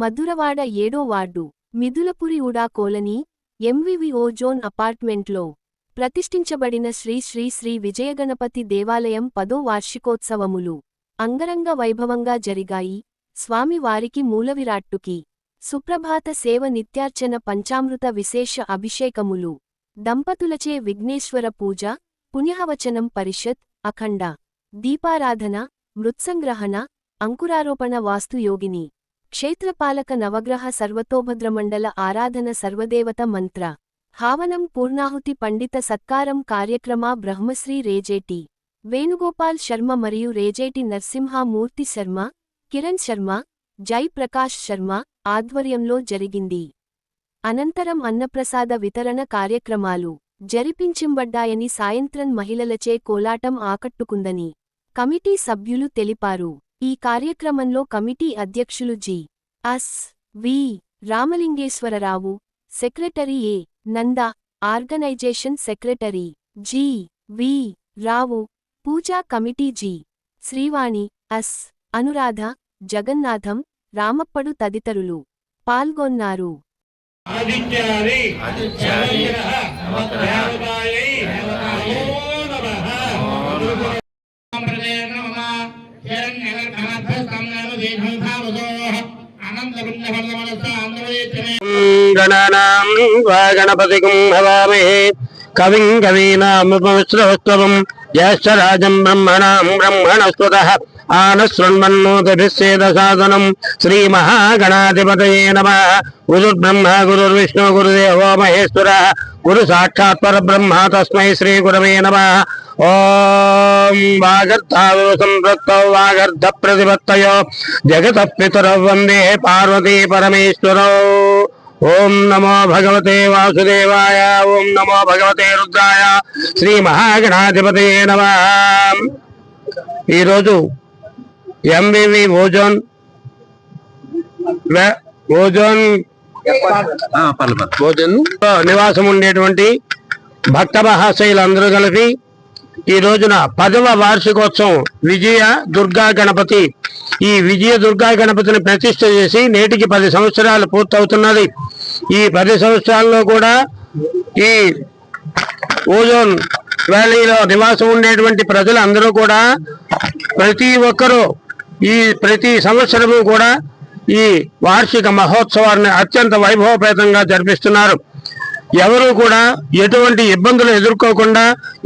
మధురవాడ 7వ వార్డు మిదులపురి ఉడా colony ఎంవివిఓ zone అపార్ట్మెంట్లో ప్రతిష్ఠించబడిన శ్రీ శ్రీ శ్రీ విజయగణపతి దేవాలయం 10వ వార్షికోత్సవములు అంగరంగ వైభవంగా జరిగాయి. స్వామి వారికి మూలవిరాట్టుకి సుప్రభాత సేవ, నిత్యార్చన, పంచామృత విశేష అభిషేకములు, దంపతులచే విఘ్నేశ్వర పూజ, పుణ్యవచనం, పరిషత్, అఖండ దీపారాధన, మృత్సంగ్రహణ, అంకురారోపణ, వాస్తు యోగిని క్షేత్రపాలక నవగ్రహ సర్వతోభద్రమండల ఆరాధన, సర్వదేవత మంత్ర హావనం, పూర్ణాహుతి, పండిత సత్కారం కార్యక్రమ బ్రహ్మశ్రీ రేజేటి వేణుగోపాల్ శర్మ మరియు రేజేటి నరసింహమూర్తి శర్మ, కిరణ్ శర్మ, జై ప్రకాష్ శర్మ ఆధ్వర్యంలో జరిగింది. అనంతరం అన్నప్రసాద వితరణ కార్యక్రమాలు జరిపించింబడ్డాయని, సాయంత్రం మహిళలచే కోలాటం ఆకట్టుకుందని కమిటీ సభ్యులు తెలిపారు. ఈ కార్యక్రమంలో కమిటీ అధ్యక్షులు వి. రామలింగేశ్వరరావు, సెక్రటరీ ఏ. నంద, ఆర్గనైజేషన్ సెక్రటరీ వి. రావు, పూజా కమిటీ శ్రీవాణి, అనురాధ, జగన్నాథం, రామప్పడు తదితరులు పాల్గొన్నారు. గణపతిం హవామహే కవిం కవీనాముపమిశ్రవస్తవం జ్యేష్ఠరాజం బ్రహ్మణాం బ్రహ్మణస్పతః ఆనశృణ్వన్నోతిభిస్సేదసాదనం. శ్రీమహాగణాధిపతయే నమః. గురుర్బ్రహ్మ గురుర్విష్ణు గురుదేవో మహేశ్వరః గురు సాక్షాత్ పరబ్రహ్మ తస్మై శ్రీ గురవే నమః. ఓం వాగర్ధావో సంపృక్తౌ వాగర్ధ ప్రతిపత్తయో జగతః పితరౌ వందే పార్వతీ పరమేశ్వరౌ. ఓం నమో భగవతే వాసుదేవాయ. ఓం నమో భగవతే రుద్రాయ. శ్రీ మహాగణాధిపతయే నమః. ఈరోజు ఎంవివి ఓజోన్ నివాసం ఉండేటువంటి భక్త మహాశయులందరూ కలిపి ఈ రోజున 10వ వార్షికోత్సవం విజయ దుర్గా గణపతి, ఈ విజయ దుర్గా గణపతిని ప్రతిష్ఠ చేసి నేటికి 10 సంవత్సరాలు పూర్తవుతున్నది. ఈ 10 సంవత్సరాల్లో కూడా ఈ ఓజోన్ వ్యాలీలో నివాసం ఉండేటువంటి ప్రజలందరూ కూడా ప్రతి ఒక్కరూ ప్రతి సంవత్సరము కూడా ఈ వార్షిక మహోత్సవాన్ని అత్యంత వైభవపేతంగా జరిపిస్తున్నారు. ఎవరు కూడా ఎటువంటి ఇబ్బందులు ఎదుర్కోకుండా,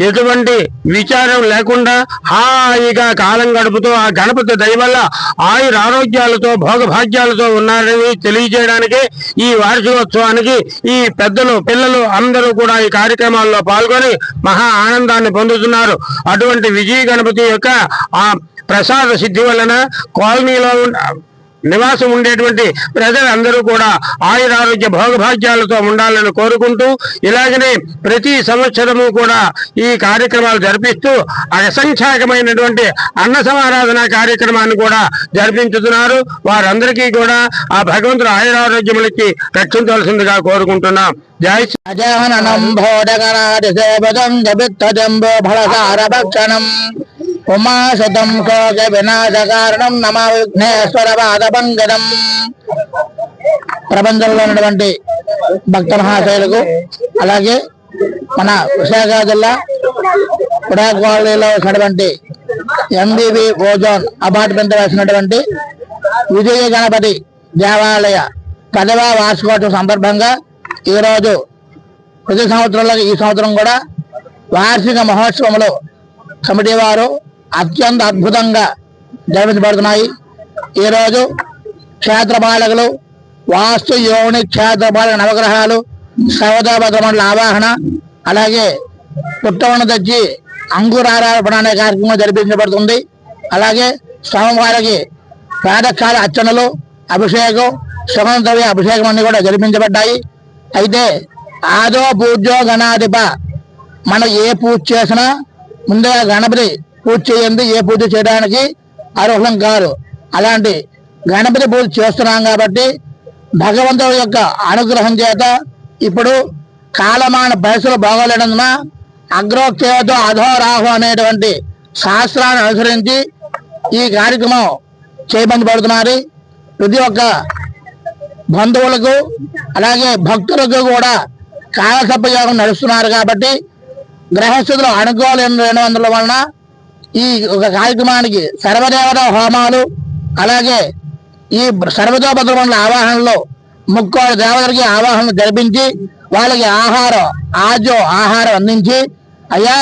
ఎటువంటి విచారం లేకుండా హాయిగా కాలం గడుపుతూ ఆ గణపతి దయ వల్ల ఆయుర ఆరోగ్యాలతో భోగభాగ్యాలతో ఉన్నారని తెలియజేయడానికి ఈ వార్షికోత్సవానికి ఈ పెద్దలు పిల్లలు అందరూ కూడా ఈ కార్యక్రమాల్లో పాల్గొని మహా ఆనందాన్ని పొందుతున్నారు. అటువంటి విజయ గణపతి యొక్క ఆ ప్రసాద సిద్ధి వలన కాలనీలో నివాసం ఉండేటువంటి ప్రజలందరూ కూడా ఆయురారోగ్య భోగభాగ్యాలతో ఉండాలని కోరుకుంటూ, ఇలాగనే ప్రతి సంవత్సరము కూడా ఈ కార్యక్రమాలు జరిపిస్తూ అసంఖ్యాకమైనటువంటి అన్న సమారాధన కార్యక్రమాన్ని కూడా జరిపించుతున్నారు. వారందరికీ కూడా ఆ భగవంతుడు ఆయురారోగ్యములకి రక్షించవలసిందిగా కోరుకుంటున్నాం. జై ఉమాశతం కోజ వినాశకారణం నమ విఘ్నేశ్వర పాదపంకజం. ప్రపంచంలో ఉన్నటువంటి భక్త మహాశయులకు, అలాగే మన విశాఖ జిల్లా ఉడా కాలనీలో ఉన్నటువంటి ఎంవివి ఓజోన్ అపార్ట్మెంట్ వేసినటువంటి విజయ గణపతి దేవాలయ 10వ వార్షికోత్సవం సందర్భంగా ఈరోజు ప్రతి సంవత్సరంలో ఈ సంవత్సరం కూడా వార్షిక మహోత్సవంలో కమిటీ వారు అత్యంత అద్భుతంగా జరిపించబడుతున్నాయి. ఈరోజు క్షేత్రపాలకులు, వాస్తు యోని క్షేత్రపాలక నవగ్రహాలు, సర్వతోభద్రమండల ఆవాహన, అలాగే పుట్టవను తెచ్చి అంకురారోపణ అనే కార్యక్రమం జరిపించబడుతుంది. అలాగే స్వామివారికి ప్రాతకాల అర్చనలు, అభిషేకం, సుగంధవ్య అభిషేకం అన్ని కూడా జరిపించబడ్డాయి. అయితే ఆదో పూజ్యో గణాధిప, మనం ఏ పూజ చేసినా ముందుగా గణపతి పూజ చేయండి, ఏ పూజ చేయడానికి అర్హులం కాదు. అలాంటి గణపతి పూజ చేస్తున్నాం కాబట్టి భగవంతుడి యొక్క అనుగ్రహం చేత ఇప్పుడు కాలమాన పరిస్థితులు బాగోలేనందున అగ్రోక్తేతో అధోరాహు అనేటువంటి శాస్త్రాన్ని అనుసరించి ఈ కార్యక్రమం చేయబడుతున్నారు. ప్రతి ఒక్క బంధువులకు అలాగే భక్తులకు కూడా కాలసర్పయోగం నడుస్తున్నారు కాబట్టి గ్రహస్థితులు అనుకూలం 200 వలన ఈ ఒక కార్యక్రమానికి సర్వదేవత హోమాలు అలాగే ఈ సర్వతోభద్రమండల ఆవాహనలో ముక్కోటి దేవతలకి ఆవాహన జరిపించి వాళ్ళకి ఆహారం అందించి అయ్యా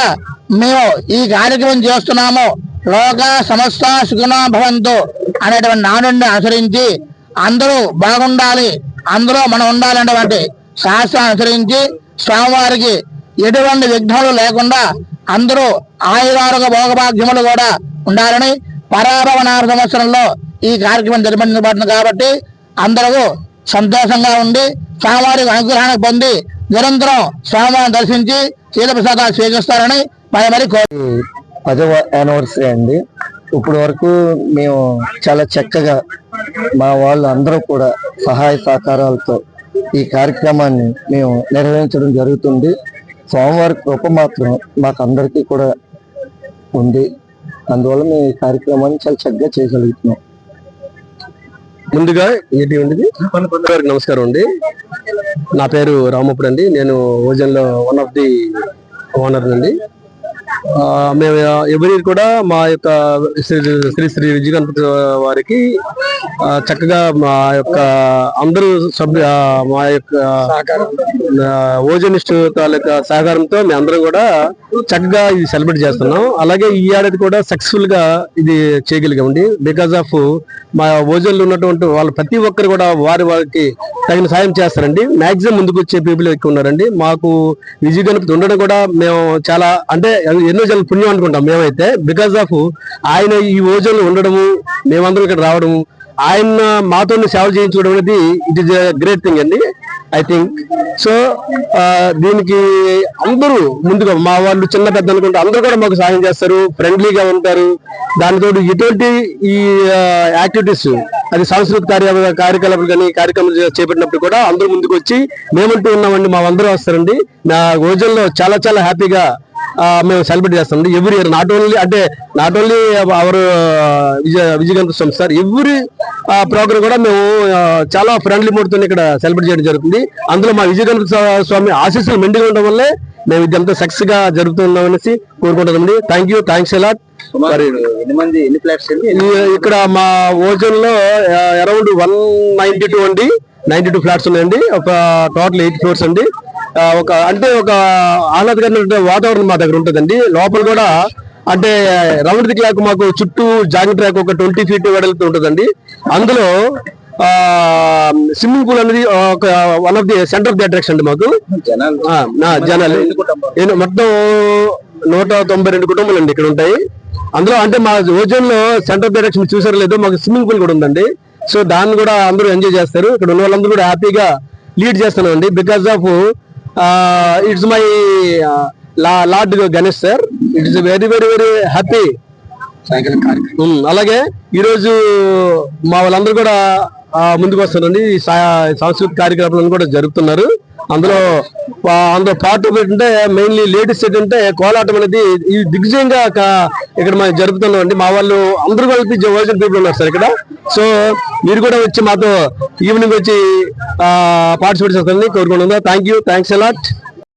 మేము ఈ కార్యక్రమం చేస్తున్నాము లోక సమస్త సుఖినో భవంతు అనేటువంటి నానుడిని అనుసరించి అందరూ బాగుండాలి, అందులో మనం ఉండాలనేటువంటి శాస్త్రాన్ని అనుసరించి స్వామివారికి ఎటువంటి విఘ్నాలు లేకుండా అందరూ ఆయురారోగ్య భోగభాగ్యములు కూడా ఉండాలని పరాభవనామ సంవత్సరంలో ఈ కార్యక్రమం జరిపించబడుతుంది కాబట్టి అందరూ సంతోషంగా ఉండి స్వామివారి అనుగ్రహాన్ని పొంది నిరంతరం స్వామివారిని దర్శించి శీలప్రసాదాలు స్వీకరిస్తారని మరి 10వ యానివర్సరీ అండి. ఇప్పుడు వరకు మేము చాలా చక్కగా మా వాళ్ళు అందరూ కూడా సహాయ సహకారాలతో ఈ కార్యక్రమాన్ని మేము నిర్వహించడం జరుగుతుంది. స్వామివారి కృప మాత్రం మాకు అందరికీ కూడా ఉంది. అందువల్ల మేము ఈ కార్యక్రమాన్ని చాలా చక్కగా చేయగలుగుతున్నాం. ముందుగా నమస్కారం అండి. నా పేరు రామప్పుడు అండి. నేను ఓజన్లో వన్ ఆఫ్ ది ఓనర్ అండి. మేము ఎవరి కూడా మా యొక్క శ్రీ శ్రీ విజయగణపతి వారికి చక్కగా మా యొక్క అందరూ మా యొక్క ఓజనిస్ట్ తాలూకా సహకారంతో మేము అందరం కూడా చక్కగా ఇది సెలబ్రేట్ చేస్తున్నాం. అలాగే ఈ ఏడాది కూడా సక్సెస్ఫుల్ గా ఇది చేయగలిగామండి. బికాస్ ఆఫ్ మా ఓజన్లో ఉన్నటువంటి వాళ్ళు ప్రతి ఒక్కరు కూడా వారికి తగిన సాయం చేస్తారండి. మాక్సిమం ముందుకు వచ్చే పీపుల్ ఎక్కువ ఉన్నారండి. మాకు విజయ గణపతి ఉండడం కూడా మేము చాలా అంటే ఎన్నో జనం పుణ్యం అనుకుంటాం మేమైతే. బికాస్ ఆఫ్ ఆయన ఈ ఓజన్లో ఉండడము, మేమందరం ఇక్కడ రావడము, ఆయన మాతో సేవ చేయించుకోవడం అనేది ఇట్ ఈస్ గ్రేట్ థింగ్ అండి ఐ థింక్. సో దీనికి అందరూ ముందుగా మా వాళ్ళు చిన్న పెద్ద అనుకుంటే అందరూ కూడా మాకు సాయం చేస్తారు, ఫ్రెండ్లీగా ఉంటారు. దానితో ఎటువంటి ఈ యాక్టివిటీస్ అది సాంస్కృతిక కార్యకలాపాలు కానీ కార్యక్రమాలు చేపట్టినప్పుడు కూడా అందరూ ముందుకు వచ్చి మేమంటూ ఉన్నామండి మా అందరూ వస్తారండి. నా రోజుల్లో చాలా చాలా హ్యాపీగా మేము సెలబ్రేట్ చేస్తామండి. Every year not only our Vijaya Ganapathi Swami sir, every programme కూడా మేము చాలా ఫ్రెండ్లీ మూడ్తో ఇక్కడ సెలబ్రేట్ చేయడం జరుగుతుంది. అందులో మా విజయ గణపతి స్వామి ఆశీస్సులు మెండుగా ఉండడం వల్లే మేము ఇదంతా సక్సెస్ గా జరుగుతున్నాం అనేసి కోరుకుంటామండి. Thank you, thanks a lot. ఇక్కడ మా ఓజన్ లో అరౌండ్ 192 అండి, 92 ఫ్లాట్స్ ఉన్నాయండి. ఒక టోటల్ 8 ఫ్లోర్స్ అండి. ఒక ఆహ్లాదకరమైన వాతావరణం మా దగ్గర ఉంటుందండి. లోపల కూడా అంటే రౌండ్ ది క్లాక్ మాకు చుట్టూ జాగింగ్ ట్రాక్ ఒక 20 ఫీట్ వెడల్పు ఉంటుందండి. అందులో స్విమ్మింగ్ పూల్ అనేది ఒక one of the centre of the attraction అండి. మాకు జనాలు మొత్తం 192 కుటుంబాలు అండి ఇక్కడ ఉంటాయి. అందులో అంటే మా ఓజన్ లో సెంటర్ ఆఫ్ ది అట్రాక్షన్ చూసారో లేదో మాకు స్విమ్మింగ్ పూల్ కూడా ఉందండి. సో దాన్ని కూడా అందరూ ఎంజాయ్ చేస్తారు. ఇక్కడ ఉన్న వాళ్ళందరూ కూడా హ్యాపీగా లీడ్ చేస్తున్నామండి. Because of it's my lord Ganesh sir. It is very very very happy. అలాగే ఈరోజు మా వాళ్ళందరూ కూడా ముందుకు వస్తారండి. సాంస్కృతిక కార్యక్రమాలను కూడా జరుపుతున్నారు. అందులో పార్ట్ ఏంటంటే మెయిన్లీ లేడీస్ ఏంటంటే కోలాటం అనేది ఈ దిగ్విజయంగా ఇక్కడ మనం జరుపుతున్నాం అండి. మా వాళ్ళు అందరూ కలిపి ఓజన్ పీపుల్ ఉన్నారు సార్ ఇక్కడ. సో మీరు కూడా వచ్చి మాతో ఈవినింగ్ వచ్చి పార్టిసిపేట్ చేస్తారని కోరుకుంటున్నాం. Thank you, thanks a lot.